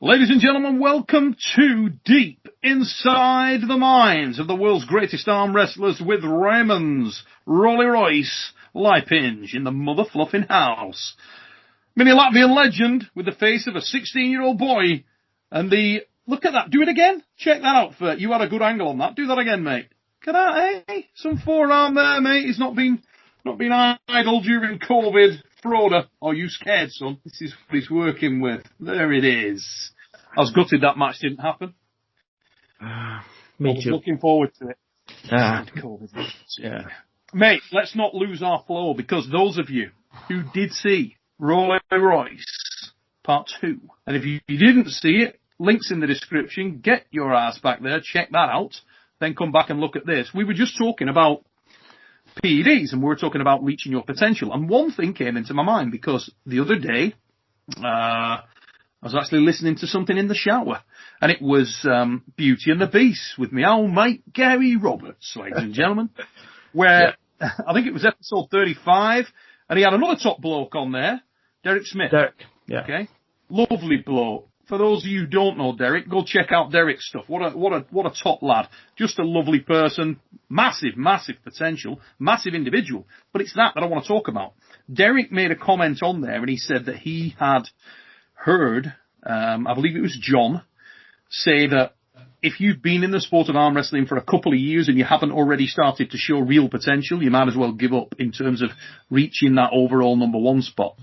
Ladies and gentlemen, welcome to Deep Inside the Minds of the World's Greatest Armwrestlers with Raimonds Liepins in the mother fluffing house. Mini Latvian legend with the face of a 16-year-old boy and the... Look at that. Do it again. Check that out, Fert. You had a good angle on that. Do that again, mate. Look at that, eh? Some forearm there, mate. He's not been idle during COVID. Frauder. Are you scared, son? This is what he's working with. There it is. I was gutted that match didn't happen. Me I was too. looking forward to it. COVID. Yeah. Mate, let's not lose our flow because those of you who did see Rolls Royce Part 2, and if you didn't see it, links in the description, get your ass back there, check that out, then come back and look at this. We were just talking about PEDs and we were talking about reaching your potential. And one thing came into my mind because the other day, I was actually listening to something in the shower, and it was Beauty and the Beast with my old mate Gary Roberts, ladies and gentlemen, where I think it was episode 35, and he had another top bloke on there, Derek Smith. Derek, yeah. Okay, lovely bloke. For those of you who don't know Derek, go check out Derek's stuff. What a top lad. Just a lovely person, massive potential, massive individual. But it's that I want to talk about. Derek made a comment on there, and he said that he had heard, I believe it was John, say that if you've been in the sport of arm wrestling for a couple of years and you haven't already started to show real potential, you might as well give up in terms of reaching that overall number one spot.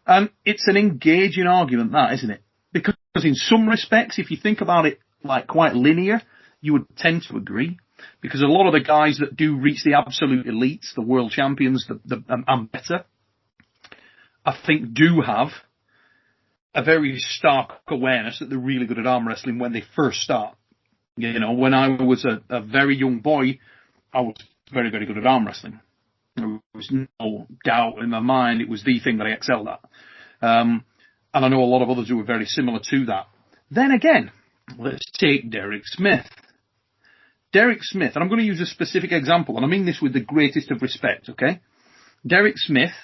And it's an engaging argument, that, isn't it? Because in some respects, if you think about it like quite linear, you would tend to agree. Because a lot of the guys that do reach the absolute elites, the world champions, and better, I think do have a very stark awareness that they're really good at arm wrestling when they first start. You know, when I was a very young boy, I was very, very good at arm wrestling. There was no doubt in my mind it was the thing that I excelled at. And I know a lot of others who were very similar to that. Then again, let's take Derek Smith. Derek Smith, and I'm going to use a specific example, and I mean this with the greatest of respect, okay? Derek Smith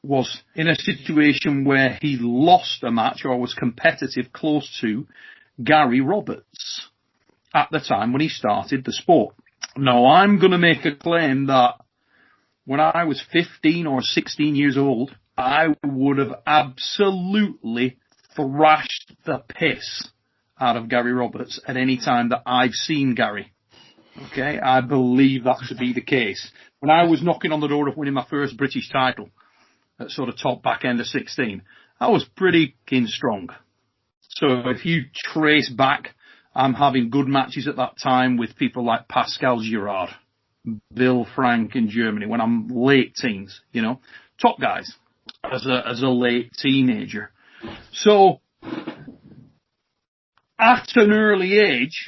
was in a situation where he lost a match or was competitive close to Gary Roberts at the time when he started the sport. Now, I'm going to make a claim that when I was 15 or 16 years old, I would have absolutely thrashed the piss out of Gary Roberts at any time that I've seen Gary. Okay, I believe that to be the case. When I was knocking on the door of winning my first British title at sort of top back end of 16, I was pretty strong. So if you trace back, I'm having good matches at that time with people like Pascal Girard, Bill Frank in Germany when I'm late teens, you know, top guys as a late teenager. So at an early age,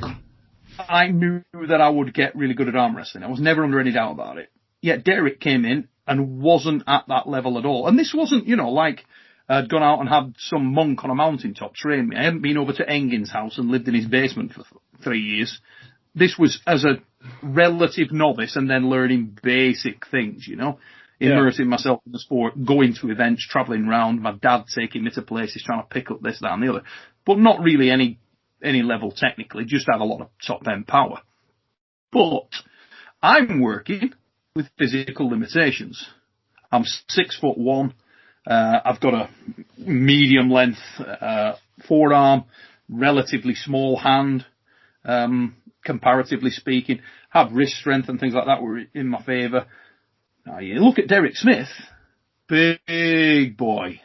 I knew that I would get really good at arm wrestling. I was never under any doubt about it. Yet Derek came in and wasn't at that level at all. And this wasn't, you know, like I'd gone out and had some monk on a mountaintop train me. I hadn't been over to Engin's house and lived in his basement for 3 years. This was as a relative novice and then learning basic things, you know, immersing myself in the sport, going to events, travelling around, my dad taking me to places, trying to pick up this, that and the other. But not really any level technically, just had a lot of top-end power. But I'm working with physical limitations. I'm 6'1". I've got a medium length forearm, relatively small hand, comparatively speaking. Have wrist strength and things like that were in my favour. Now you look at Derek Smith, big boy.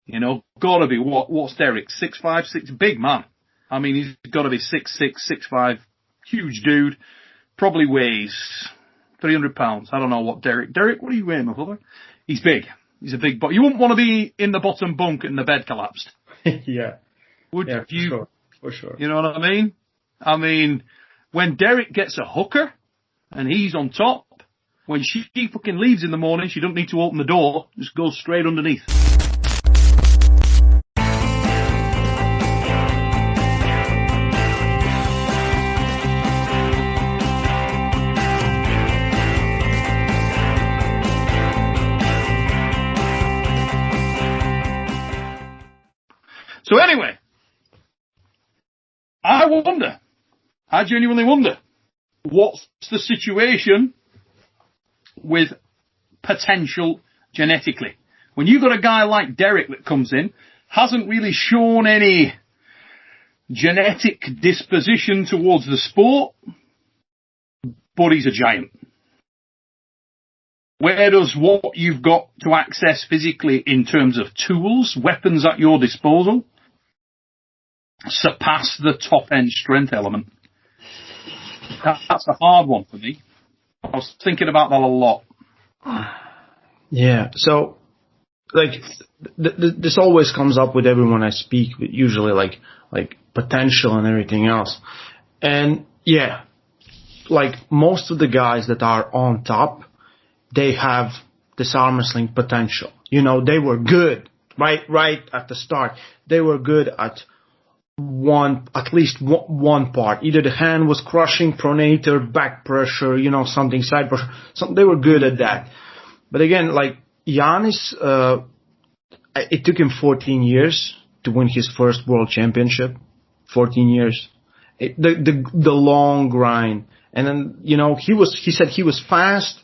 You know, gotta be what's Derek? 6'5", big man. I mean, he's got to be 6'6", 6'5", huge dude. Probably weighs 300 pounds. I don't know what Derek, what do you weigh, my brother? He's big. He's a big boy. You wouldn't want to be in the bottom bunk and the bed collapsed. Yeah. Would you? For sure. You know what I mean? I mean, when Derek gets a hooker and he's on top, when she fucking leaves in the morning, she doesn't need to open the door. Just goes straight underneath. So anyway, I genuinely wonder, what's the situation with potential genetically? When you've got a guy like Derek that comes in, hasn't really shown any genetic disposition towards the sport, but he's a giant. Where does what you've got to access physically in terms of tools, weapons at your disposal, surpass the top-end strength element? That's a hard one for me. I was thinking about that a lot. Yeah, so, like, this always comes up with everyone I speak with, usually, like potential and everything else. And, yeah, like, most of the guys that are on top, they have this arm wrestling potential. You know, they were good right at the start. They were good at at least one part. Either the hand was crushing, pronator, back pressure, you know, something, side pressure. They were good at that. But again, like Giannis, it took him 14 years to win his first world championship. 14 years. The long grind. And then, you know, he said he was fast,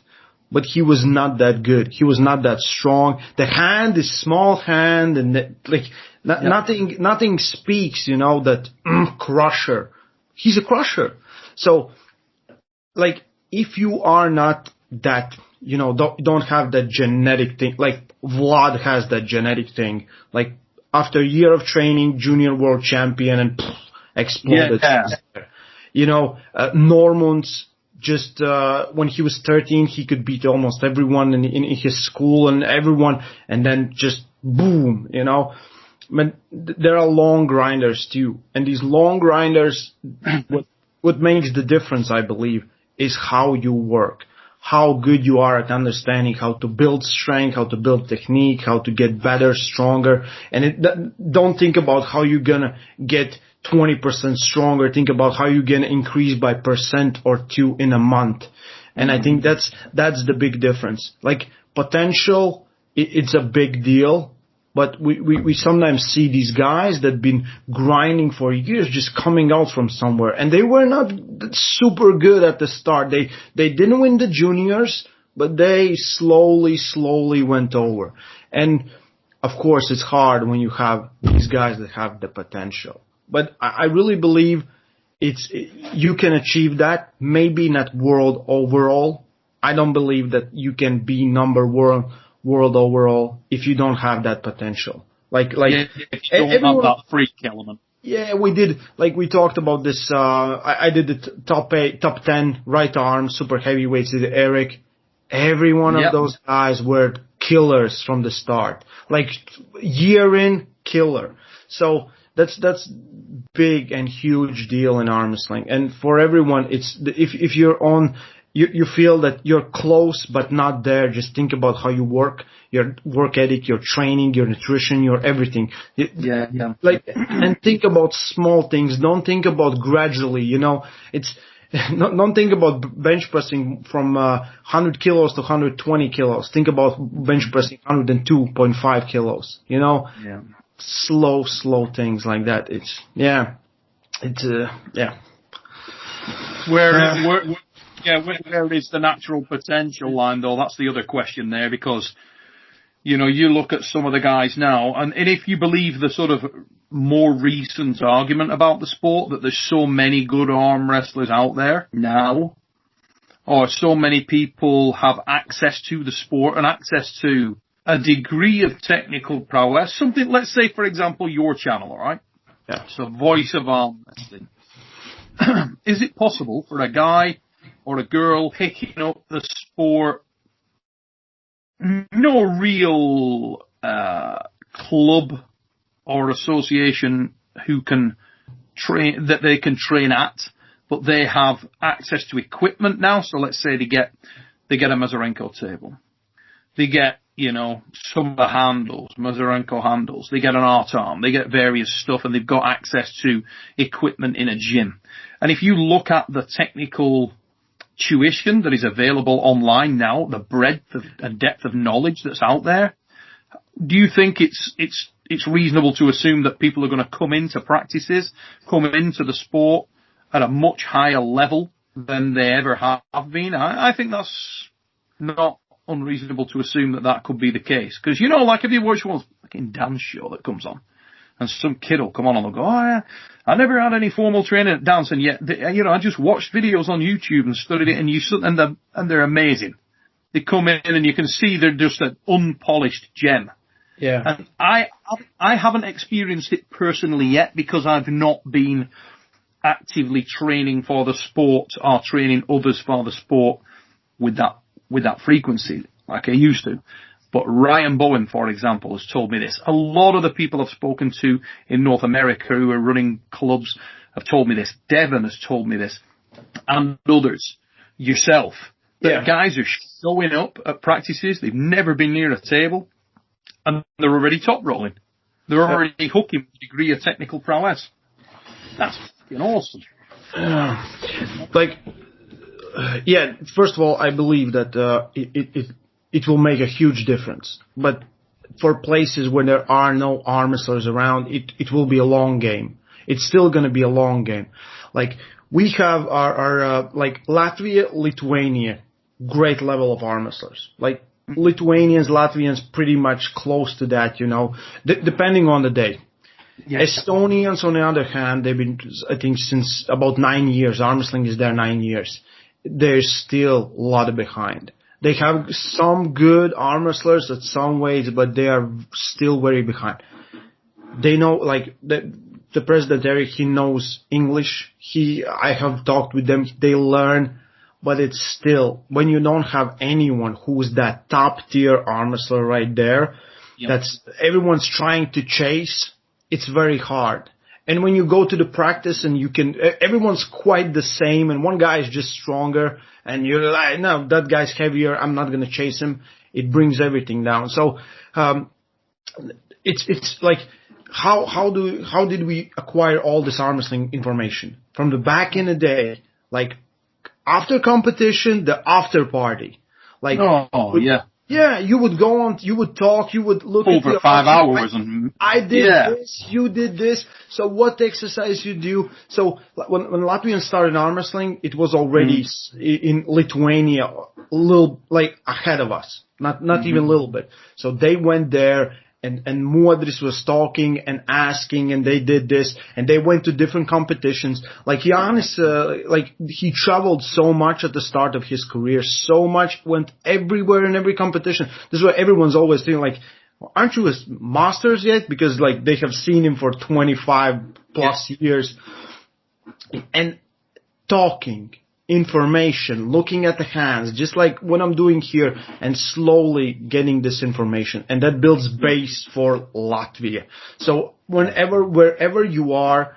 but he was not that good. He was not that strong. The hand is small hand, and nothing speaks, you know, that crusher. He's a crusher. So, like, if you are not that, you know, don't have that genetic thing, like Vlad has that genetic thing, like after a year of training, junior world champion, and exploded. Yeah. You know, Normans. Just when he was 13, he could beat almost everyone in his school and everyone, and then just boom, you know. But there are long grinders too, and these long grinders, what makes the difference, I believe, is how you work, how good you are at understanding how to build strength, how to build technique, how to get better, stronger, and don't think about how you're gonna get 20% stronger. Think about how you can increase by 1% or 2% in a month. And I think that's the big difference. Like potential, it's a big deal, but we sometimes see these guys that been grinding for years just coming out from somewhere, and they were not super good at the start. They didn't win the juniors, but they slowly went over. And of course it's hard when you have these guys that have the potential. But I really believe you can achieve that. Maybe not world overall. I don't believe that you can be number one world overall if you don't have that potential. Like if you don't have that freak element. Yeah, we did. Like we talked about this. I did the top 10 right arm super heavyweights with Eric. Every one of those guys were killers from the start. Like year in, killer. So that's big and huge deal in arm wrestling. And for everyone, it's if you're on, you feel that you're close but not there. Just think about how you work, your work ethic, your training, your nutrition, your everything. Like, and think about small things. Don't think about gradually. You know, it's. Don't think about bench pressing from 100 kilos to 120 kilos. Think about bench pressing 102.5 kilos. You know. Yeah. Slow things like that. Where is the natural potential line though? That's the other question there, because you know, you look at some of the guys now, and if you believe the sort of more recent argument about the sport that there's so many good arm wrestlers out there now, or so many people have access to the sport and access to a degree of technical prowess, something, let's say, for example, your channel, all right? Yeah. So Voice of Armwrestling. Is it possible for a guy or a girl picking up the sport, no real club or association who can train, that they can train at, but they have access to equipment now? So let's say they get a Mazurenko table. They get, you know, some of the handles, Mazurenko handles. They get an art arm. They get various stuff, and they've got access to equipment in a gym. And if you look at the technical tuition that is available online now, the breadth and depth of knowledge that's out there, do you think it's it's reasonable to assume that people are going to come into practices, come into the sport at a much higher level than they ever have been. I think that's not unreasonable to assume that that could be the case. Because, you know, like if you watch one fucking dance show that comes on, and some kid will come on and they'll go, oh, yeah, I never had any formal training at dance, and yet, you know, I just watched videos on YouTube and studied it, and they're amazing. They come in and you can see they're just an unpolished gem. Yeah. And I haven't experienced it personally yet because I've not been actively training for the sport or training others for the sport with that frequency like I used to. But Ryan Bowen, for example, has told me this. A lot of the people I've spoken to in North America who are running clubs have told me this. Devon has told me this. And others. Yourself. That guys are showing up at practices. They've never been near a table. And they're already top rolling. They're already hooking with a degree of technical prowess. That's fucking awesome. First of all, I believe that it will make a huge difference. But for places where there are no arm wrestlers around, it will be a long game. It's still going to be a long game. Like, we have our like Latvia, Lithuania, great level of arm wrestlers. Like, Lithuanians, Latvians, pretty much close to that, you know, depending on the day. Yes. Estonians, on the other hand, they've been, I think, since about 9 years. Arm wrestling is there 9 years. They're still a lot behind. They have some good arm wrestlers at some weights, but they are still very behind. They know, like, the president, Eric, he knows English. I have talked with them. They learn, but it's still, when you don't have anyone who's that top tier arm wrestler right there, that's everyone's trying to chase, it's very hard. And when you go to the practice and everyone's quite the same, and one guy is just stronger, and you're like, no, that guy's heavier, I'm not gonna chase him. It brings everything down. So, it's like, how did we acquire all this arm wrestling information? From the back in the day, like, after competition, the after party. Like, yeah, you would go on, you would talk, you would look over 5 hours. I did this, you did this, so what exercise you do? So when Latvians started arm wrestling, it was already in Lithuania, a little, like, ahead of us. Not even a little bit. So they went there, and Muadris was talking and asking, and they did this, and they went to different competitions. Like, Giannis, like, he traveled so much at the start of his career, so much, went everywhere in every competition. This is why everyone's always thinking, like, aren't you a masters yet? Because, like, they have seen him for 25 plus years. And talking, information, looking at the hands, just like what I'm doing here, and slowly getting this information. And that builds base for Latvia. So wherever you are,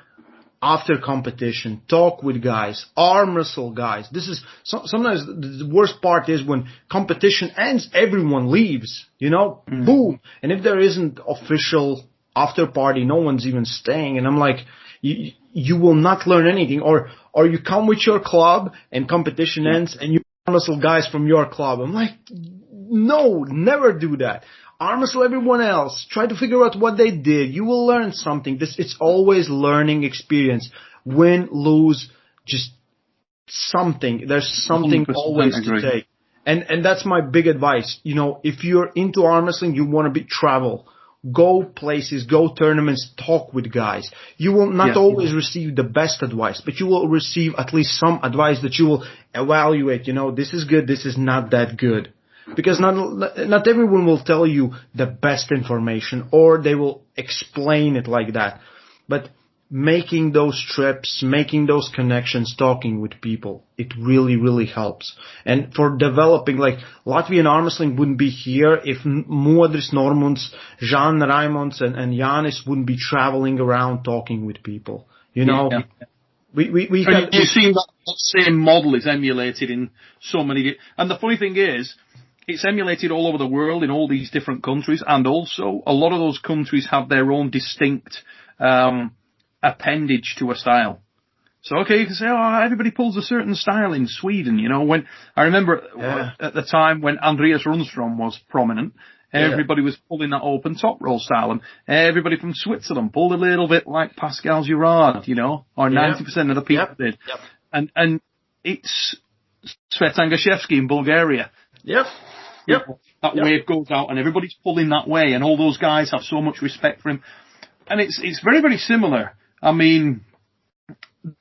after competition, talk with guys, arm wrestle guys. This is, sometimes the worst part is when competition ends, everyone leaves, you know, boom. And if there isn't official after party, no one's even staying. And I'm like, you will not learn anything. Or you come with your club and competition ends and you arm wrestle guys from your club. I'm like, no, never do that. Arm wrestle everyone else. Try to figure out what they did. You will learn something. It's always learning experience. Win, lose, just something. There's something always to take. And that's my big advice. You know, if you're into arm wrestling, you want to travel. Go places, go tournaments, talk with guys. You will not always receive the best advice, but you will receive at least some advice that you will evaluate. You know, this is good, this is not that good. Because not everyone will tell you the best information, or they will explain it like that. But making those trips, making those connections, talking with people, it really, really helps. And for developing, like, Latvian arm wrestling wouldn't be here if Muadris, Normunds, Jean, Raimonds, and Jānis wouldn't be traveling around talking with people. You know, we you see that same model is emulated in so many. And the funny thing is, it's emulated all over the world in all these different countries, and also a lot of those countries have their own distinct appendage to a style. So, okay, you can say, oh, everybody pulls a certain style in Sweden, you know. When I remember at the time when Andreas Rundstrom was prominent, Everybody was pulling that open top roll style, and everybody from Switzerland pulled a little bit like Pascal Girard, or 90% of the people did. Yep. And it's Svetan Gashevsky in Bulgaria. That wave goes out, and everybody's pulling that way, and all those guys have so much respect for him. And it's very, very similar. I mean,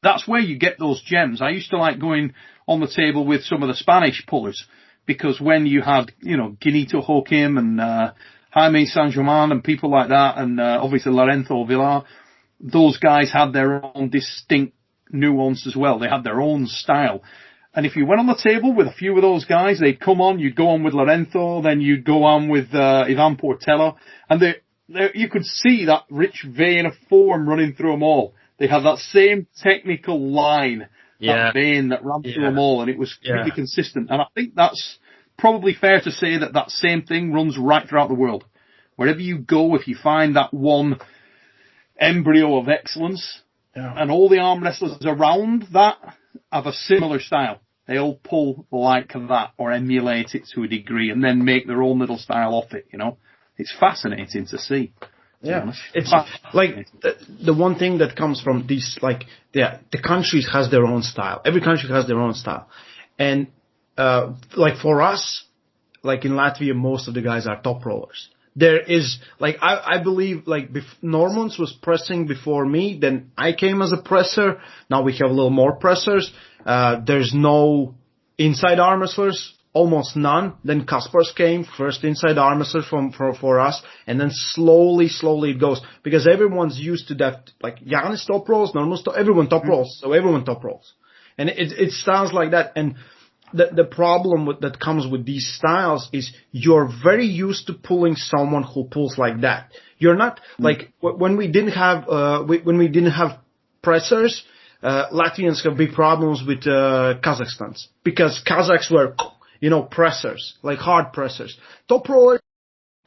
that's where you get those gems. I used to like going on the table with some of the Spanish pullers, because when you had, Guinito Joaquim and Jaime San German and people like that, and obviously Lorenzo Villar, those guys had their own distinct nuance as well. They had their own style. And if you went on the table with a few of those guys, they'd come on, you'd go on with Lorenzo, then you'd go on with Ivan Portello, and you could see that rich vein of form running through them all. They had that same technical line, that vein that ran through them all, and it was really consistent. And I think that's probably fair to say that same thing runs right throughout the world. Wherever you go, if you find that one embryo of excellence, and all the arm wrestlers around that have a similar style, they all pull like that or emulate it to a degree and then make their own little style off it, It's fascinating to see. Yeah, it's like the one thing that comes from these, the countries has their own style. Every country has their own style. And, for us, in Latvia, most of the guys are top rollers. There is, I believe, Normans was pressing before me, then I came as a presser. Now we have a little more pressers. There's no inside arm wrestlers. Almost none. Then Kaspars came, first inside arm wrestler for us, and then slowly it goes, because everyone's used to that, Giannis top rolls, everyone top rolls, so everyone top rolls. And it sounds like that, and the problem that comes with these styles is you're very used to pulling someone who pulls like that. You're not, when we didn't have pressers, Latvians have big problems with Kazakhstans, because Kazakhs were, pressers, hard pressers. Top rollers,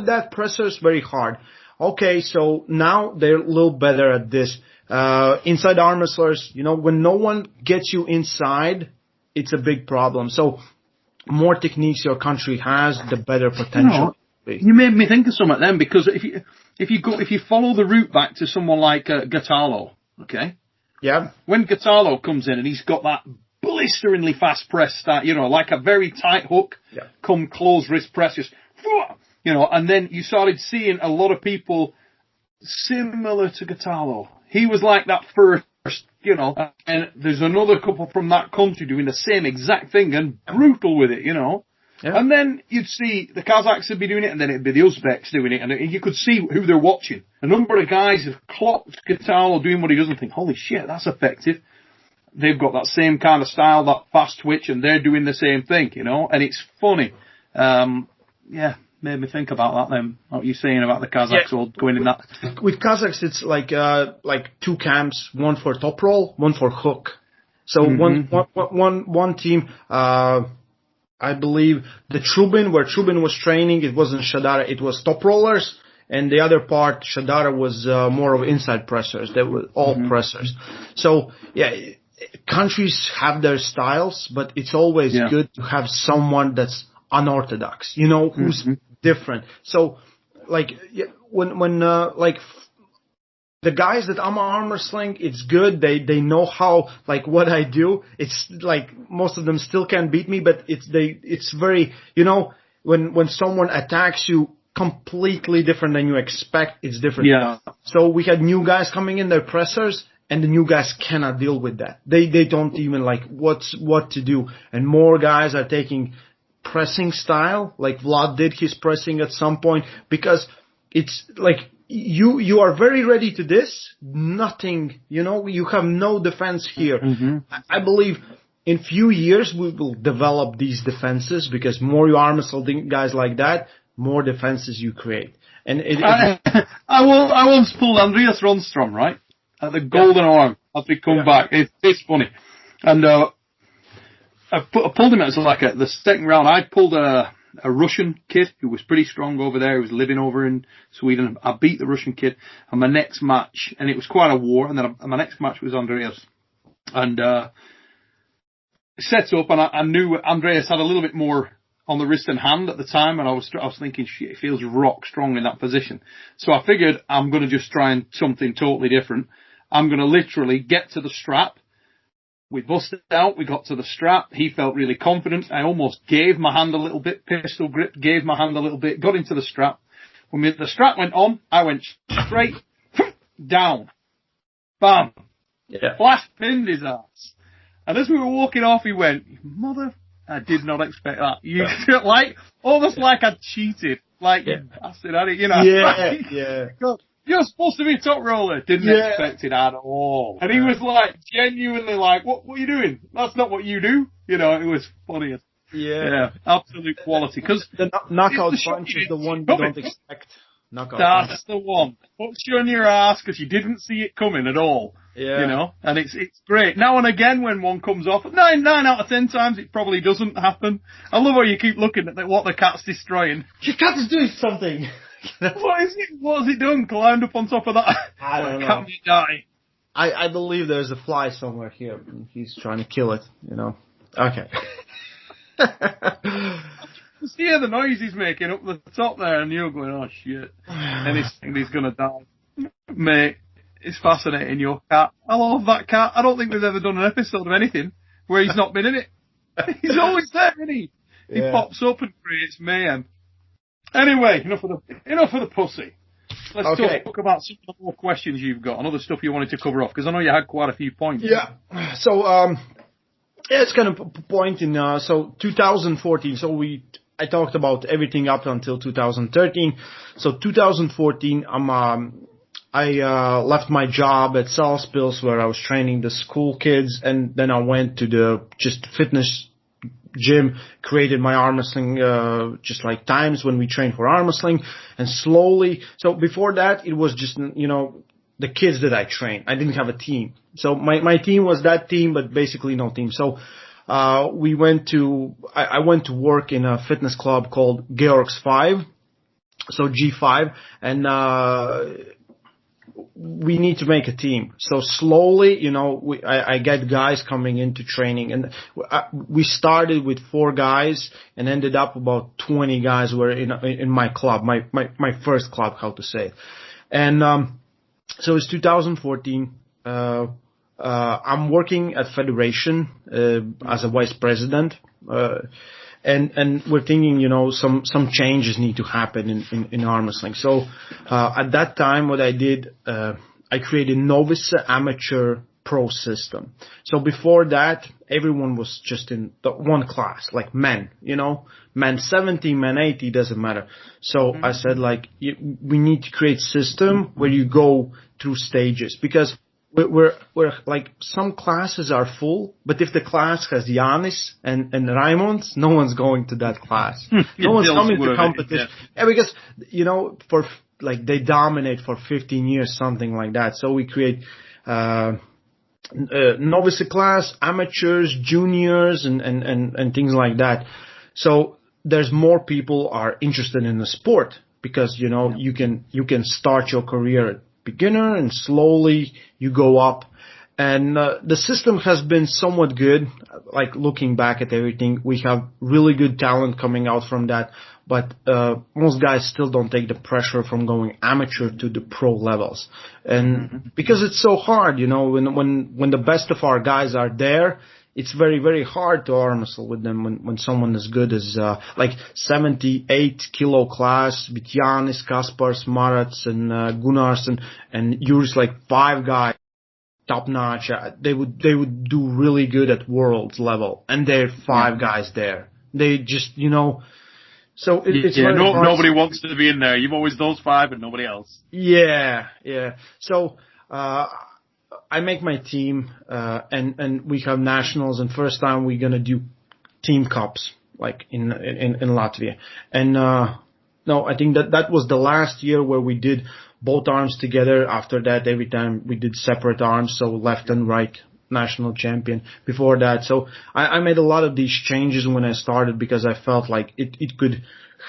that pressers very hard. Okay, so now they're a little better at this. Inside arm wrestlers, when no one gets you inside, it's a big problem. So more techniques your country has, the better potential. You made me think of something then, because if you follow the route back to someone like Gatalo, okay? Yeah. When Gatalo comes in and he's got that blisteringly fast press start, like a very tight hook, come close wrist press, just, and then you started seeing a lot of people similar to Gatalo. He was like that first, and there's another couple from that country doing the same exact thing and brutal with it, Yeah. And then you'd see the Kazakhs would be doing it, and then it'd be the Uzbeks doing it, and you could see who they're watching. A number of guys have clocked Gatalo doing what he does and think, holy shit, that's effective. They've got that same kind of style, that fast twitch, and they're doing the same thing, and it's funny. Made me think about that then, what you're saying about the Kazakhs all going in that. With Kazakhs, it's like two camps, one for top roll, one for hook. So one team, I believe the Trubin, where Trubin was training, it wasn't Shadara, it was top rollers. And the other part, Shadara, was more of inside pressers. They were all pressers. So, countries have their styles, but it's always good to have someone that's unorthodox, who's different. So, when the guys that I'm arm wrestling, it's good. They know how, what I do. It's most of them still can't beat me, but it's very, when someone attacks you completely different than you expect, it's different. Yeah. So we had new guys coming in, they're pressers, and the new guys cannot deal with that. They don't even what to do. And more guys are taking pressing style, like Vlad did his pressing at some point, because it's you are very ready to this, nothing, you have no defense here. I believe in few years we will develop these defenses, because more you arm wrestle guys like that, more defenses you create. And I once pulled Andreas Ronstrom, right? At the Golden Arm after he come back. It's funny. And I pulled him at the second round. I pulled a Russian kid who was pretty strong over there. He was living over in Sweden. I beat the Russian kid. And my next match, and it was quite a war, and then my next match was Andreas. And set up, and I knew Andreas had a little bit more on the wrist and hand at the time, and I was thinking, shit, it feels rock strong in that position. So I figured I'm going to just try and something totally different. I'm going to literally get to the strap. We busted out, we got to the strap. He felt really confident. I almost gave my hand a little bit, pistol grip, gave my hand a little bit, got into the strap. When the strap went on, I went straight down. Bam. Yeah. Flash pinned his ass. And as we were walking off, he went, mother... I did not expect that. You like almost like I'd cheated. Like you bastard, you know. Yeah. God, you're supposed to be a top roller. Didn't expect it at all. And he was like genuinely like, what are you doing? That's not what you do. You know, it was funny. Yeah, absolute quality. Because the knockout punch is the one you don't expect. That's the one. Puts you on your ass because you didn't see it coming at all. Yeah. You know, and it's great. Now and again when one comes off, 9 out of 10 times it probably doesn't happen. I love how you keep looking at what the cat's destroying. Your cat is doing something. What is it? What has it done? Climbed up on top of that? I don't know. Cat may die. I believe there's a fly somewhere here. He's trying to kill it, you know. Okay. Just hear the noise he's making up the top there, and you're going, oh shit. And he's going to die. Mate, it's fascinating, your cat. I love that cat. I don't think we've ever done an episode of anything where he's not been in it. He's always there, isn't he? He pops up and creates mayhem. Anyway, enough of the pussy. Let's talk about some of the more questions you've got and other stuff you wanted to cover off, because I know you had quite a few points. Yeah. So, it's kind of pointing, so 2014, I talked about everything up until 2013. So 2014, I left my job at Salisbury where I was training the school kids, and then I went to the just fitness gym, created my arm wrestling, just like times when we trained for arm wrestling, and slowly, so before that, it was just, you know, the kids that I trained. I didn't have a team. So my team was that team, but basically no team. So, I went to work in a fitness club called Georg's 5. So G5, and, we need to make a team. So slowly, you know, I get guys coming into training, and we started with 4 guys and ended up about 20 guys were in my club, my first club, how to say it. And, so it's 2014, I'm working at Federation, as a vice president, and we're thinking, you know, some changes need to happen in arm wrestling. So, at that time, what I did, I created novice amateur pro system. So before that, everyone was just in the one class, like men, you know, men 70, men 80, doesn't matter. So I said, like, we need to create system where you go through stages, because we're like, some classes are full, but if the class has Giannis and Raimonds, no one's going to that class. No one's coming to competition. Yeah, because, you know, for like, they dominate for 15 years, something like that. So we create, novice class, amateurs, juniors, and things like that. So there's more people are interested in the sport, because, you know, you can start your career at beginner and slowly you go up. And the system has been somewhat good. Like, looking back at everything, we have really good talent coming out from that. But most guys still don't take the pressure from going amateur to the pro levels. And because it's so hard, you know, when the best of our guys are there, it's very, very hard to arm wrestle with them when someone as good as, like 78 kilo class with Giannis, Kaspars, Marats, and Gunnars, and Juris, like 5 guys, top notch. They would do really good at world level, and there are 5 guys there. They just, you know, so it's nobody wants to be in there. You've always those 5 and nobody else. Yeah. So, I make my team, and we have nationals, and first time we're gonna do team cups, like in Latvia. And, no, I think that was the last year where we did both arms together. After that, every time we did separate arms, so left and right national champion before that. So I made a lot of these changes when I started, because I felt like it could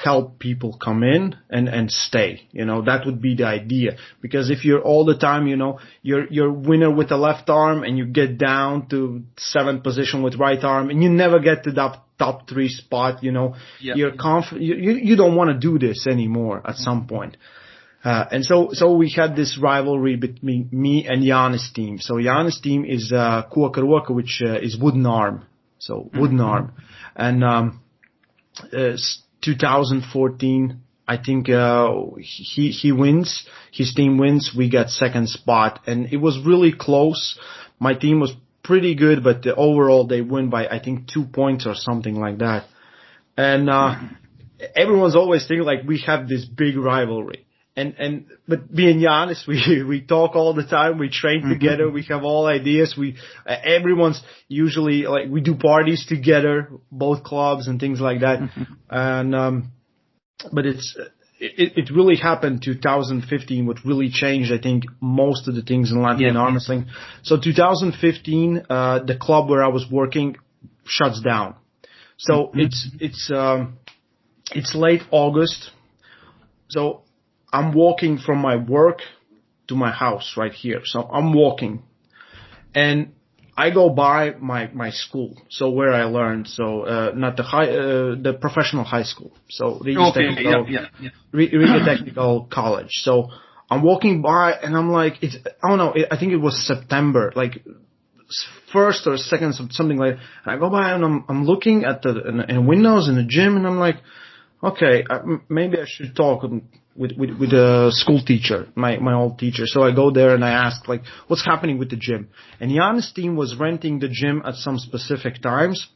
help people come in and stay. That would be the idea. Because if you're all the time, you're winner with the left arm and you get down to 7th position with right arm and you never get to that top 3 spot, you're confident. You don't want to do this anymore at some point. And so we had this rivalry between me and Jānis' team. So Jānis' team is koka roka, which is wooden arm. So wooden arm. And 2014, I think he wins. His team wins. We got 2nd spot, and it was really close. My team was pretty good, but overall they win by I think 2 points or something like that. And everyone's always thinking like we have this big rivalry. But me and Jānis, we talk all the time. We train together. We have all ideas. Everyone's usually like, we do parties together, both clubs and things like that. And, but it really happened 2015, what really changed, I think, most of the things in Latvian arm wrestling. So 2015, the club where I was working shuts down. So it's late August. So I'm walking from my work to my house right here. So I'm walking and I go by my school. So where I learned. So, not the professional high school. So Riga Technical College. So I'm walking by and I'm like, I think it was September, like 1st or 2nd, something like that. And I go by and I'm looking at the windows in the gym and I'm like, okay, maybe I should talk with a school teacher, my old teacher. So I go there and I ask, like, what's happening with the gym? And Jānis' team was renting the gym at some specific times,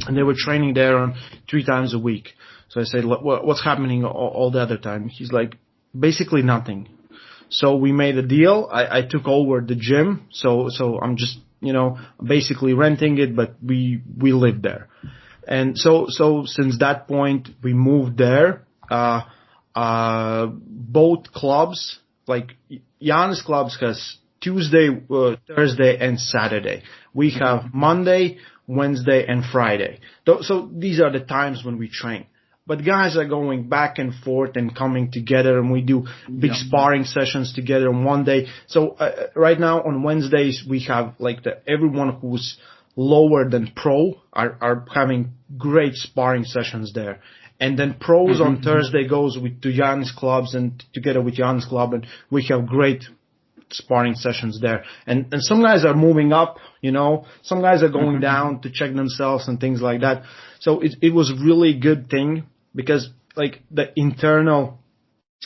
and they were training there on 3 times a week. So I said, what's happening all the other time? He's like, basically nothing. So we made a deal. I took over the gym. So I'm just, basically renting it, but we live there. And so since that point, we moved there. Both clubs, like Jānis' clubs has Tuesday, Thursday, and Saturday. We have Monday, Wednesday, and Friday. So these are the times when we train. But guys are going back and forth and coming together, and we do big sparring sessions together on one day. So right now on Wednesdays we have like everyone who's lower than pro are having great sparring sessions there. And then pros on Thursday goes to Jānis' clubs and together with Jānis' club, and we have great sparring sessions there. And some guys are moving up, some guys are going down to check themselves and things like that. So it was really good thing because like the internal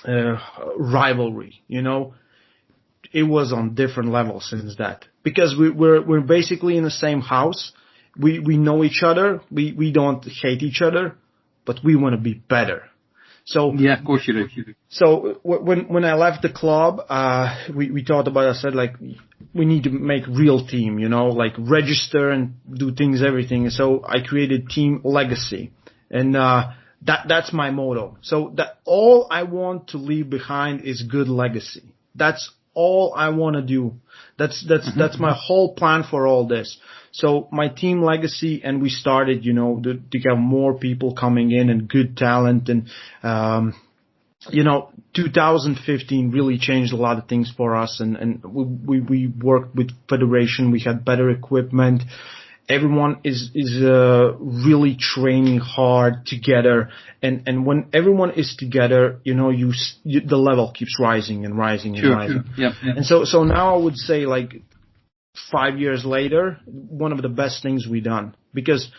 rivalry, it was on different levels since that. Because we're basically in the same house. We know each other. We don't hate each other, but we want to be better. So yeah, of course you do. So when I left the club, we thought about. I said like we need to make real team, like register and do things, everything. So I created Team Legacy, and that's my motto. So that all I want to leave behind is good legacy. That's all I want to do. That's my whole plan for all this. So my team legacy, and we started, to have more people coming in and good talent. And, 2015 really changed a lot of things for us. And we worked with federation. We had better equipment. Everyone is really training hard together. And when everyone is together, the level keeps rising and rising and rising. Sure. Yeah. And so now I would say like 5 years later, one of the best things we done, because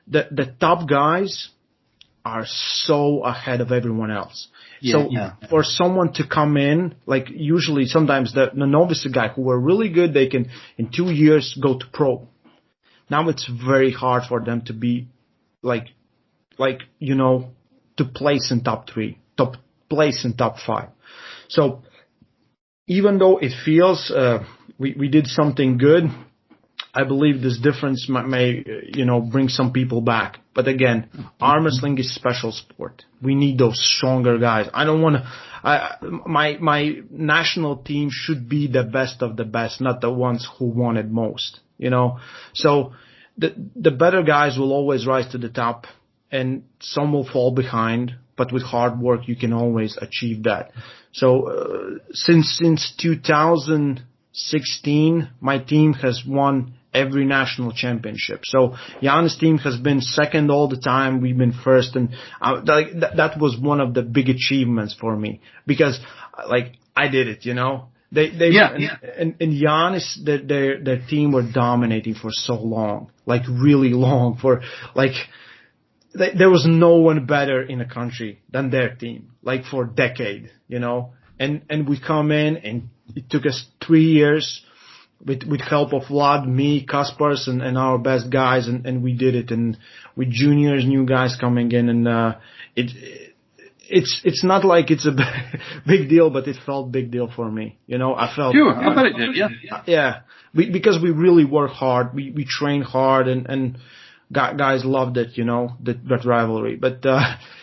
the top guys are so ahead of everyone else. For someone to come in, like usually sometimes the novice guy who were really good, they can in 2 years go to pro. Now it's very hard for them to be to place in top 3, top place in top 5. So even though it feels, we did something good, I believe this difference may bring some people back. But again, arm wrestling is special sport. We need those stronger guys. I don't want to, my national team should be the best of the best, not the ones who want it most, So the better guys will always rise to the top and some will fall behind. but with hard work, you can always achieve that. So since 2016, my team has won every national championship. So Jan's team has been second all the time. We've been first, and that was one of the big achievements for me because I did it, you know. And Jan their team were dominating for so long, like really long, for like there was no one better in the country than their team, like for a decade, you know. And we come in, and it took us 3 years with help of Vlad, me, Kaspars, and our best guys, and we did it. And with juniors, new guys coming in, and it's not like it's a big deal, but it felt big deal for me. You know, I felt. Sure, I bet it did. Yeah. Yeah, because we really work hard, we train hard, and guys loved it. You know, that rivalry. But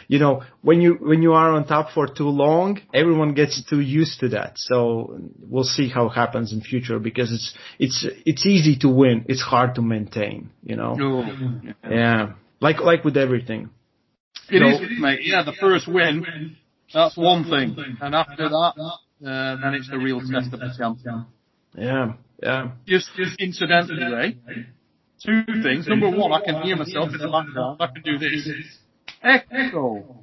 you know, when you are on top for too long, everyone gets too used to that. So we'll see how it happens in future, because it's easy to win, it's hard to maintain. You know. Oh. Yeah, like with everything. It is, mate. Yeah, the first win, that's one thing. And after that, then it's the real test of the champion. Yeah. Just incidentally, Ray, two things. Number one, I can hear myself in the background. I can do this. Echo.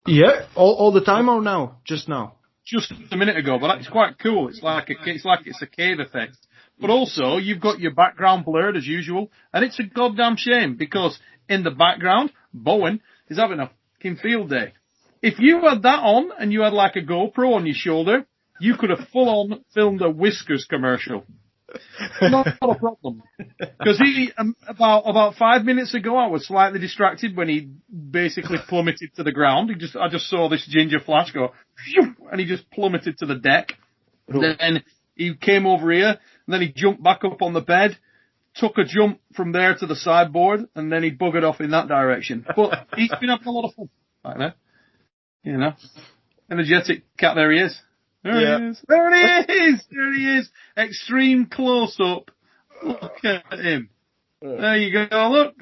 Yeah, all the time or now? Just now? Just a minute ago, but it's quite cool. It's like it's a cave effect. But also, you've got your background blurred as usual, and it's a goddamn shame, because in the background, Bowen is having a fucking field day. If you had that on and you had like a GoPro on your shoulder, you could have full on filmed a Whiskers commercial. Not a problem. Because about 5 minutes ago, I was slightly distracted when he basically plummeted to the ground. I just saw this ginger flash go, phew, and he just plummeted to the deck. Then he came over here, and then he jumped back up on the bed, took a jump from there to the sideboard, and then he buggered off in that direction. But he's been having a lot of fun back there. You know, energetic cat. There he is. There he is. There he is. Extreme close up. Look at him. There you go. Look.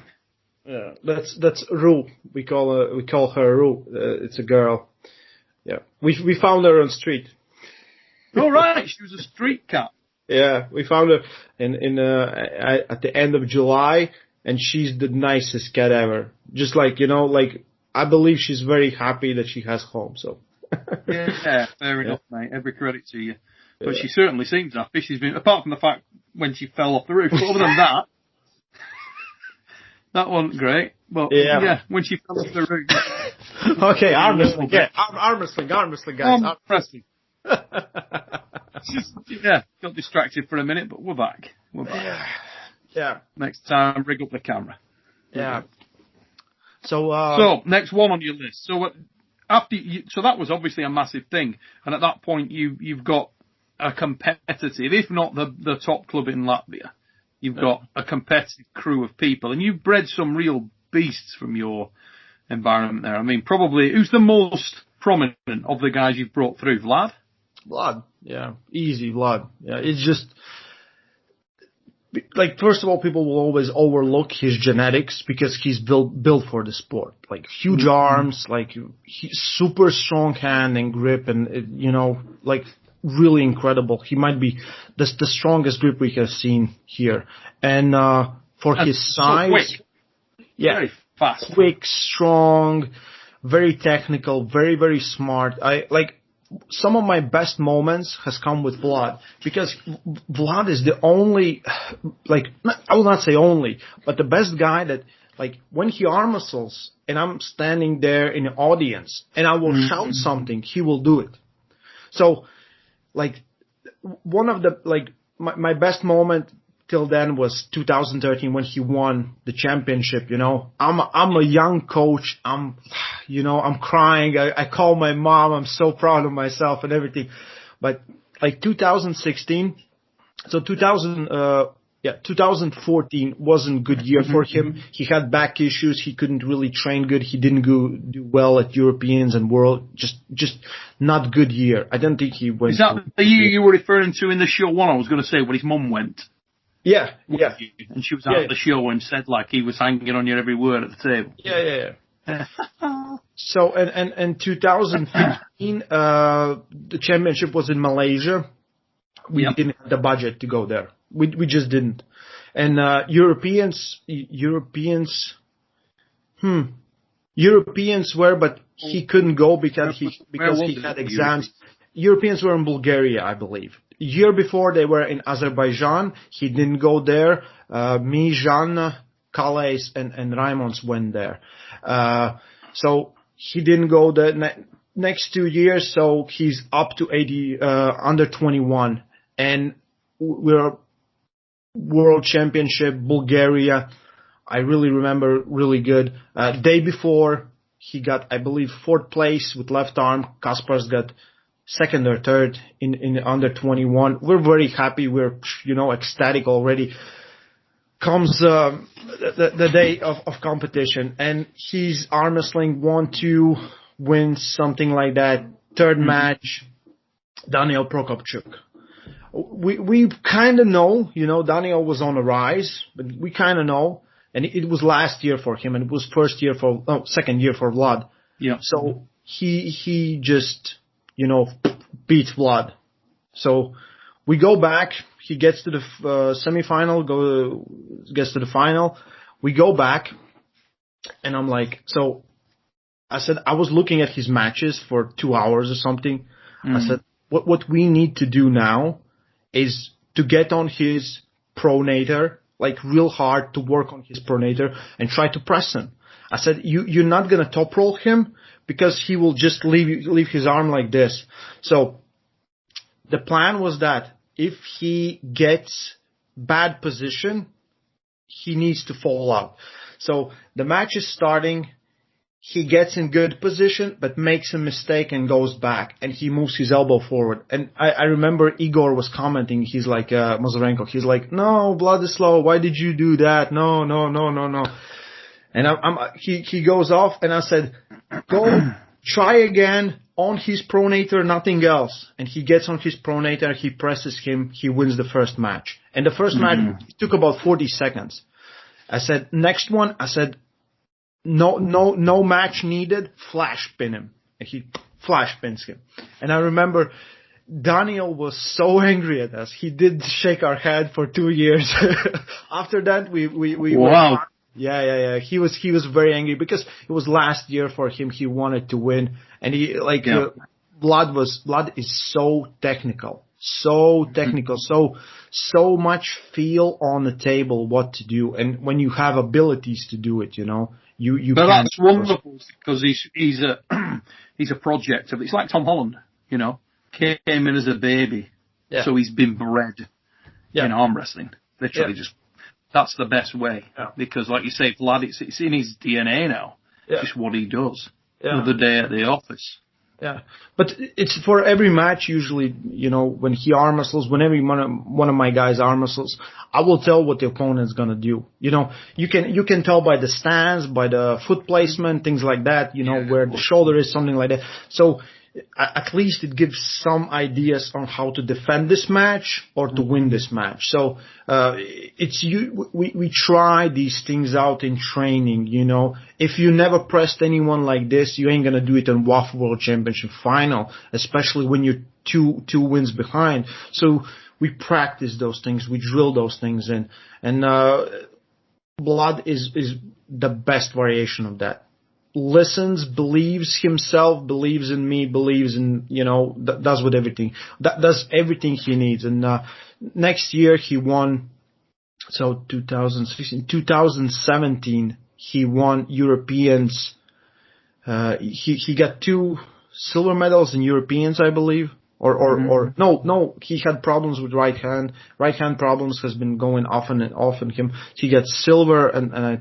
Yeah, that's Rue. We call her Rue. It's a girl. Yeah, we found her on the street. Oh right, she was a street cat. Yeah, we found her at the end of July, and she's the nicest cat ever. Just like, you know, like, I believe she's very happy that she has home, so. Yeah, fair enough, mate. Every credit to you. But she certainly seems happy. She's been, apart from the fact when she fell off the roof, but other than that, that wasn't great. But yeah, when she fell off the roof. Okay, arm wrestling, guys. Arm wrestling. Got distracted for a minute, but we're back. Yeah. Next time, rig up the camera. Yeah. So next one on your list. So so that was obviously a massive thing, and at that point you've got a competitive, if not the top club in Latvia, you've got a competitive crew of people, and you've bred some real beasts from your environment there. I mean, probably who's the most prominent of the guys you've brought through? Vlad, yeah, easy Vlad. Yeah, it's just like, first of all, people will always overlook his genetics because he's built for the sport. Like huge arms, like super strong hand and grip, and you know, like really incredible. He might be the strongest grip we have seen here, and for his size, quick. Yeah, very fast, quick, strong, very technical, very, very smart. Some of my best moments has come with Vlad, because Vlad is the only, like, I will not say only, but the best guy that, like, when he arm wrestles and I'm standing there in the audience and I will shout something, he will do it. So, like, one of the, like, my best moment till then was 2013 when he won the championship. You know, I'm a young coach. I'm crying. I call my mom. I'm so proud of myself and everything. But like 2016, so 2014 wasn't a good year for him. He had back issues. He couldn't really train good. He didn't do well at Europeans and World. Just not good year. I don't think he went. Is that the year you were referring to in the show one? I was going to say when his mum went. Yeah. And she was at the show and said like he was hanging on your every word at the table. Yeah. So, and 2015, the championship was in Malaysia. We didn't have the budget to go there. We just didn't. And Europeans were, but he couldn't go because he had exams. Europeans were in Bulgaria, I believe. Year before they were in Azerbaijan. He didn't go there. Me, Jean, Calais, and Raimonds went there. So he didn't go the next 2 years. So he's up to under 21, and we're World Championship, Bulgaria. I really remember really good. Day before, he got, I believe, 4th place with left arm. Kaspar's got 2nd or 3rd in under 21. We're very happy. We're, ecstatic already. Comes the day of competition, and he's arm wrestling 1-2 wins, something like that. 3rd match, Daniel Prokopchuk. We kind of know, Daniel was on a rise, but we kind of know. And it was last year for him, and it was 2nd year for Vlad. Yeah. So he just, beat Vlad. So we go back. He gets to the semifinal, gets to the final. We go back, and I'm like, so I said, I was looking at his matches for 2 hours or something. I said, what we need to do now is to get on his pronator, like real hard, to work on his pronator and try to press him. I said, you're not going to top roll him because he will just leave his arm like this. So the plan was that if he gets bad position, he needs to fall out. So the match is starting. He gets in good position, but makes a mistake and goes back, and he moves his elbow forward. And I remember Igor was commenting. He's like, Mazarenko, he's like, no, Vladislav, why did you do that? No. And he goes off, and I said, go try again on his pronator, nothing else. And he gets on his pronator, he presses him, he wins the first match. And the first match took about 40 seconds. I said, next one, no match needed, flash pin him. And he flash pins him. And I remember Daniel was so angry at us. He did shake our head for 2 years. After that, we wow. Yeah. He was very angry because it was last year for him. He wanted to win. And Vlad is so technical. So much feel on the table what to do. And when you have abilities to do it, you but that's wonderful because he's a project of, it's like Tom Holland, came in as a baby, so he's been bred in arm wrestling. Literally, just that's the best way because, like you say, Vlad, it's in his DNA now. It's just what he does. Another day at the office. Yeah, but it's for every match usually, when he arm wrestles, whenever one of my guys arm wrestles, I will tell what the opponent's gonna do. You can tell by the stance, by the foot placement, things like that, where the shoulder is, something like that. So at least it gives some ideas on how to defend this match or to win this match. So we try these things out in training. If you never pressed anyone like this, you ain't gonna do it in WAF World Championship final, especially when you're two wins behind. So we practice those things, we drill those things in, and Vlad is the best variation of that. Listens, believes himself, believes in me, believes in, does with everything. That does everything he needs. And next year he won, so 2017, he won Europeans. He got 2 silver medals in Europeans, I believe. Or no, he had problems with right hand. Right hand problems has been going off and him. He got silver and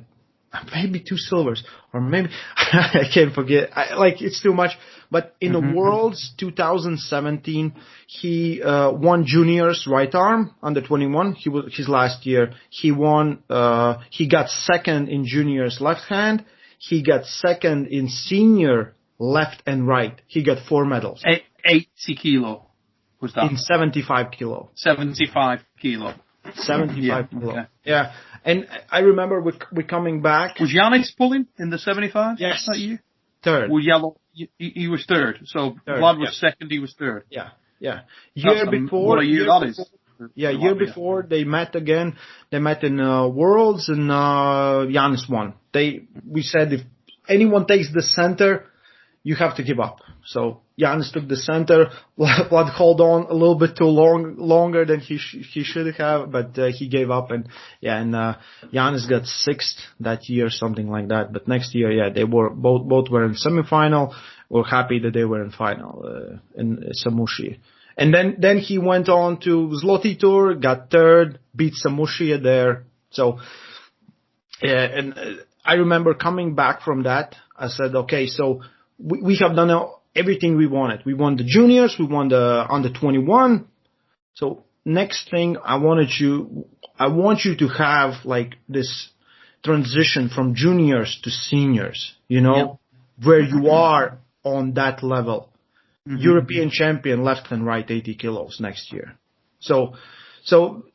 maybe 2 silvers, or maybe I can't forget. It's too much. But in the Worlds 2017, he won juniors right arm under 21. His last year. He won. He got 2nd in juniors left hand. He got 2nd in senior left and right. He got 4 medals. 80 kilo was that? In 75 kilo. 75 kilo. 75 kilo. Okay. Yeah. And I remember we coming back. Was Giannis pulling in the 75? Yes. That year? Third. Well, Yellow, he was third. So Vlad was second, he was third. Yeah. Year before. What a year that is. Yeah, year before they met again. They met in Worlds, and Giannis won. We said if anyone takes the center, you have to give up. So Giannis took the center. Vlad held on a little bit too longer than he should have, but he gave up. And Giannis got sixth that year, something like that. But next year, they were both were in semifinal. We're happy that they were in final in Samushi. And then he went on to Zloty Tour, got third, beat Samushia there. So, and I remember coming back from that. I said, okay, so we have done everything we wanted. We won the juniors, we won the under 21. So next thing, I want you to have like this transition from juniors to seniors, where you are on that level. Mm-hmm. European champion, left and right, 80 kilos next year. So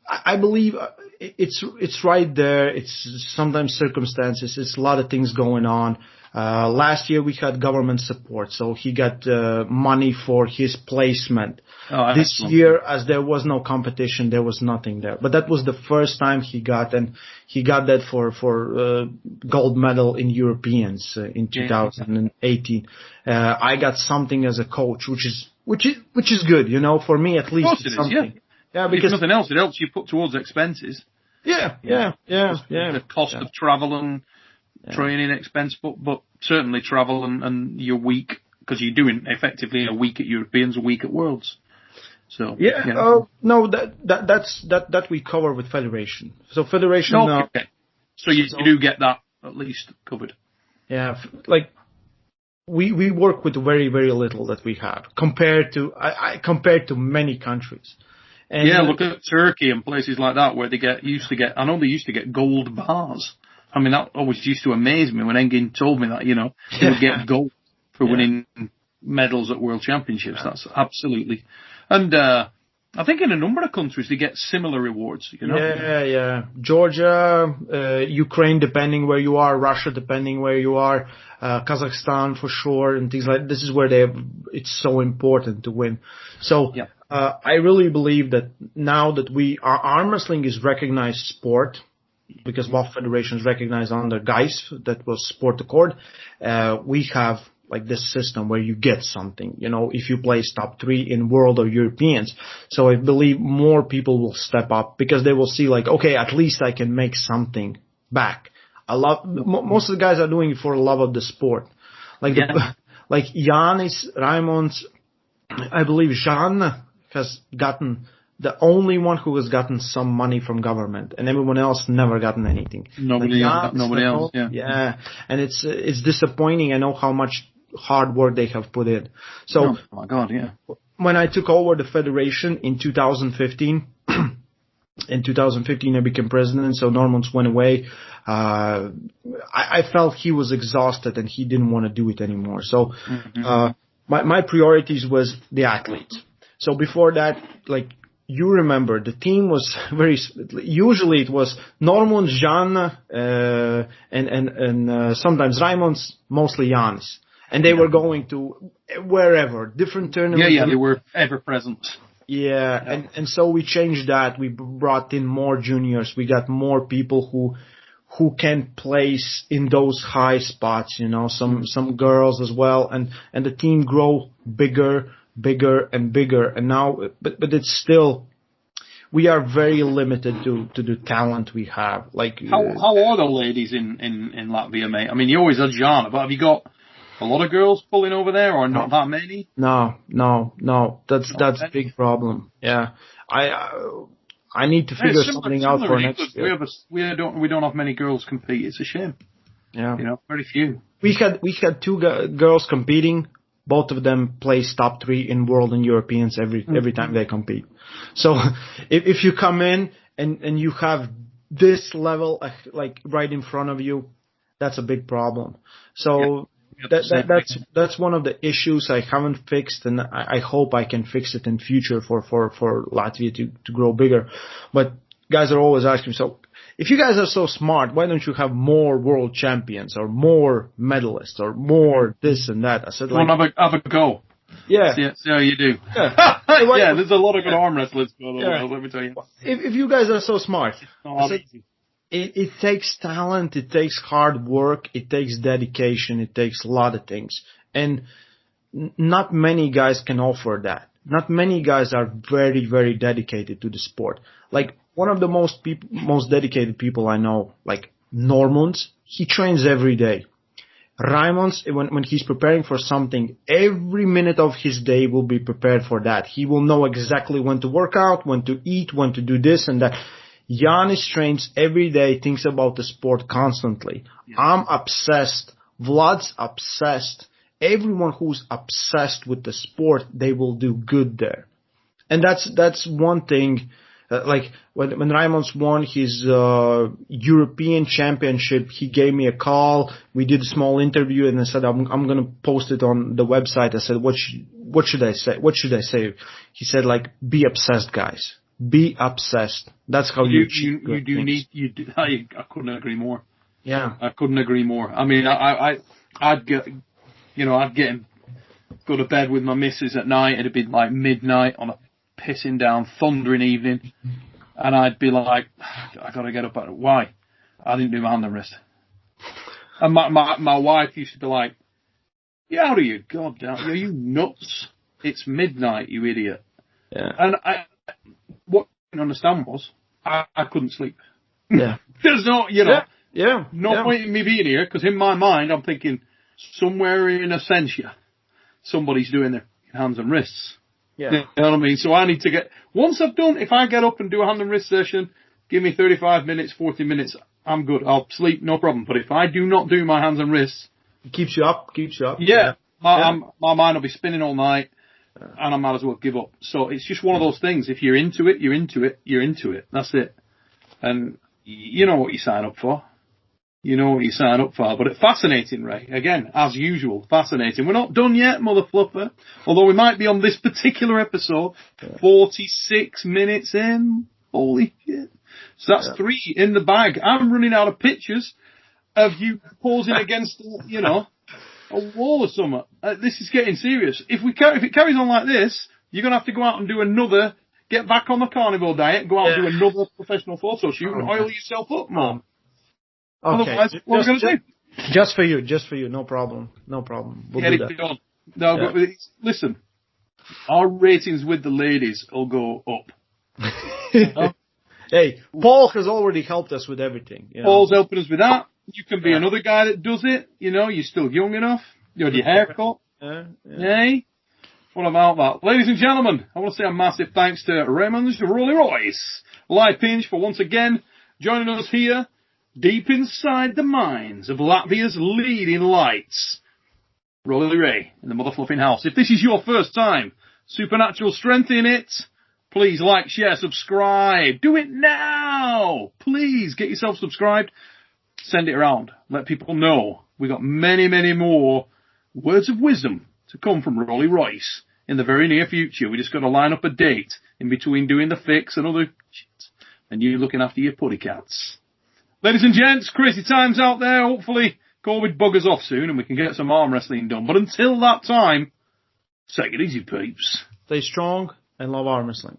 I believe it's right there. It's sometimes circumstances. It's a lot of things going on. Last year we had government support, so he got money for his placement. This year, as there was no competition, there was nothing there. But that was the first time he got that for gold medal in Europeans in 2018. I got something as a coach, which is good, for me at least. Of course it something. Is, yeah, because if nothing else, it helps you put towards expenses. Yeah. The cost of travel and training expense, but certainly travel and your week, because you're doing effectively a week at Europeans, a week at Worlds. So no, that we cover with federation. So federation. Okay. So you do get that at least covered. Yeah, like we work with very, very little that we have compared to many countries. And look at Turkey and places like that where they used to get gold bars. I mean, that always used to amaze me when Engin told me that, they would get gold for winning medals at World Championships. Yeah. That's absolutely. And I think in a number of countries they get similar rewards, Yeah. Georgia, Ukraine, depending where you are, Russia, depending where you are, Kazakhstan for sure, and things like this is where it's so important to win. So, I really believe that now that our arm wrestling is recognized sport, because WAF Federation is recognized under GAIS, that was Sport Accord, we have like this system where you get something, if you place top 3 in World or Europeans. So I believe more people will step up because they will see like, okay, at least I can make something back. Most of the guys are doing it for the love of the sport. Like Yanis, Raimonds, I believe Jean has gotten the only one who has gotten some money from government, and everyone else never gotten anything. Nobody else. Yeah, and it's disappointing. I know how much hard work they have put in. So, oh my God, yeah. When I took over the federation in 2015, I became president. So Normans went away. I felt he was exhausted and he didn't want to do it anymore. So, my priorities was the athletes. So before that, like, you remember, the team was usually it was Normund, Jan, and sometimes Raimonds, mostly Janis. And they were going to wherever, different tournaments. Yeah, they were ever present. Yeah. And so we changed that. We brought in more juniors. We got more people who can place in those high spots, some girls as well. And the team grow bigger and bigger, and now, but it's still, we are very limited to the talent we have. Like how are the ladies in Latvia, mate? I mean, you always had Jana, but have you got a lot of girls pulling over there, or not that many? No. That's a big problem. Yeah, I need to figure something out for next year. We don't have many girls compete. It's a shame. Yeah, very few. We had 2 girls competing. Both of them place top 3 in World and Europeans every time they compete. So if you come in and you have this level like right in front of you, that's a big problem. So that's one of the issues I haven't fixed, and I hope I can fix it in future for Latvia to grow bigger. But guys are always asking me, so if you guys are so smart, why don't you have more world champions or more medalists or more this and that? I said, like, have a go. Yeah. See how you do. Yeah. Yeah, there's a lot of good arm wrestlers going on, let me tell you. If you guys are so smart, Easy. It takes talent, it takes hard work, it takes dedication, it takes a lot of things. And not many guys can offer that. Not many guys are very, very dedicated to the sport. Like, one of the most dedicated people I know, like Raimonds, he trains every day. Raimonds, when he's preparing for something, every minute of his day will be prepared for that. He will know exactly when to work out, when to eat, when to do this and that. Giannis trains every day, thinks about the sport constantly. Yeah. I'm obsessed. Vlad's obsessed. Everyone who's obsessed with the sport, they will do good there. And that's one thing. Like when Raimonds won his European championship, he gave me a call. We did a small interview, and I said I'm gonna post it on the website. I said, what should I say? What should I say? He said, like, be obsessed, guys. Be obsessed. That's how you do. I couldn't agree more. Yeah, I couldn't agree more. I mean, I'd get him, go to bed with my missus at night. It'd be like midnight on a pissing down, thundering evening, and I'd be like, I gotta get up. Why? I didn't do my hand and wrist. And my wife used to be like, "Yeah, how do you? God damn, are you nuts? It's midnight, you idiot." Yeah. And what I didn't understand was I couldn't sleep. Yeah. There's no, no point in me being here, because in my mind I'm thinking somewhere in Essentia somebody's doing their hands and wrists. Yeah. You know what I mean? So I need to once I've done, if I get up and do a hand and wrist session, give me 35 minutes, 40 minutes, I'm good. I'll sleep, no problem. But if I do not do my hands and wrists, it keeps you up. Yeah. My mind will be spinning all night, and I might as well give up. So it's just one of those things. If you're into it, you're into it, you're into it. That's it. And you know what you sign up for. You know what you sign up for. But it's fascinating, Ray. Again, as usual, fascinating. We're not done yet, mother fluffer. Although we might be on this particular episode 46 minutes in. Holy shit. So that's 3 in the bag. I'm running out of pictures of you posing against, a wall or something. This is getting serious. If it carries on like this, you're going to have to go out and do another, get back on the carnivore diet, go out and do another professional photo shoot and oil yourself up, Mom. Okay. Otherwise, what are we going to do? Just for you, no problem. We'll do that. Done. No, but listen, our ratings with the ladies will go up. Hey, Paul has already helped us with everything. Paul's helping us with that. You can be another guy that does it. You're still young enough. You had your haircut. Hey? What about that? Ladies and gentlemen, I want to say a massive thanks to Raimonds Liepins for once again joining us here, deep inside the minds of Latvia's leading lights. Rolly Ray in the mother fluffing house. If this is your first time, supernatural strength in it, please like, share, subscribe. Do it now. Please get yourself subscribed. Send it around. Let people know. We got many, many more words of wisdom to come from Rolly Royce in the very near future. We just got to line up a date in between doing the fix and other shit, and you looking after your putty cats. Ladies and gents, crazy times out there. Hopefully COVID buggers off soon and we can get some arm wrestling done. But until that time, take it easy, peeps. Stay strong and love arm wrestling.